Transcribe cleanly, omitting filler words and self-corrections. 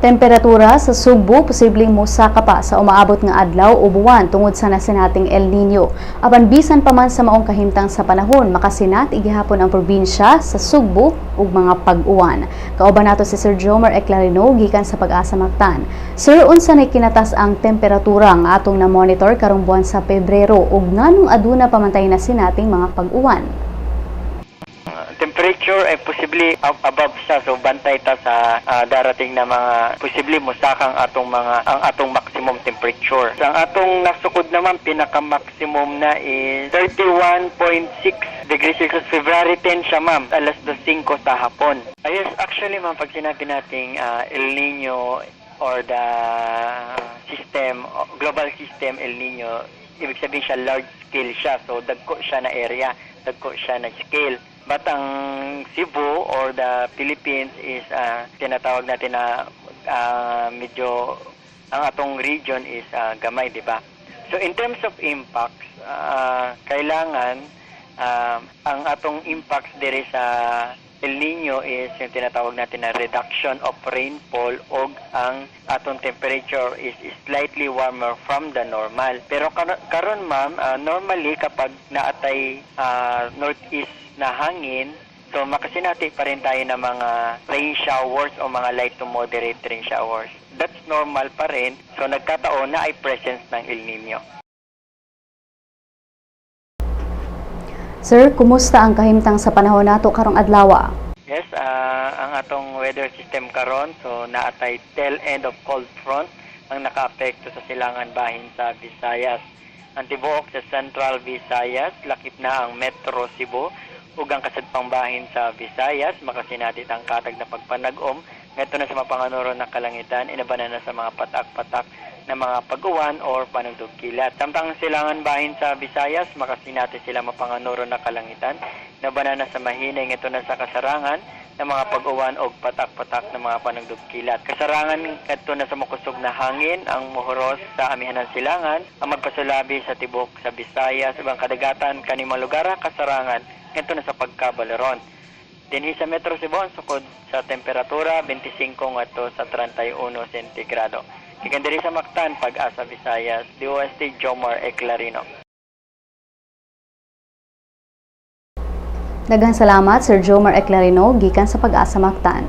Temperatura sa Sugbo posibleng mosaka pa sa umaabot nga adlaw o buwan tungod sa nasinating El Nino. Apan bisan pa man sa maong kahimtang sa panahon, makasinat igihapon ang probinsya sa Sugbo ug mga pag-uwan. Kauban nato si Sir Jomar Eclarino gikan sa Pag-asa Mactan. Sir, unsa nay kinatas ang temperatura nga atong na monitor karong buwan sa Pebrero ug nganong aduna pamantay na sinating mga pag-uwan? Temperature ay posible above siya, so bantay ta sa darating na mga posible mosakang ang atong maximum temperature. Sa atong nasukod naman pinaka-maximum na is 31.6 degrees Celsius. February 10 siya, ma'am, alas 5 sa hapon. Yes, actually ma'am, pag sinabi nating El Nino or the system, global system El Nino, ibig sabihin siya large scale siya, so dagko siya na area, dagko siya na scale. But ang Cebu or the Philippines is tinatawag natin na medyo ang atong region is gamay, di ba? So in terms of impacts, kailangan ang atong impacts diri sa El Nino is yung tinatawag natin na reduction of rainfall o ang atong temperature is slightly warmer from the normal. Pero karon ma'am, normally kapag naatay northeast na hangin, so makasinati pa rin tayo ng mga rain showers o mga light to moderate rain showers. That's normal pa rin, so nagkataon na ay presence ng El Nino. Sir, kumusta ang kahimtang sa panahon nato karong adlaw? Yes, ang atong weather system karon, so naatay tail end of cold front ang nakaapekto sa silangan bahin sa Visayas. Ang tibuok sa Central Visayas, lakip na ang Metro Cebu, ug ang kasadpang bahin sa Visayas, makasinatit ang katag na pagpanag-om, ngadto na sa mapanganuro na kalangitan, inabanan na sa mga patak-patak na mga pag-uwan or panugdog-kilat. Samtang silangan bahin sa Visayas, makasinati sila mapanganuro na kalangitan, inabanan na sa mahinay, ngadto na sa kasarangan ng mga pag-uwan o patak-patak ng mga panugdog-kilat. Kasarangan ngadto na sa makusog na hangin, ang muhuros sa amihan ng silangan, ang magpasulabi sa tibok sa Visayas, ibang kadagatan, kanimang lugar, kasarangan, ito na sa pagkabaleron. Dinhi sa Metro Cebu, sukod sa temperatura 25 ngadto sa 31 sentigrado. Ikan diri sa Mactan, Pag-asa Visayas, DOST Jomar Eclarino. Daghang salamat Sir Jomar Eclarino gikan sa Pag-asa Mactan.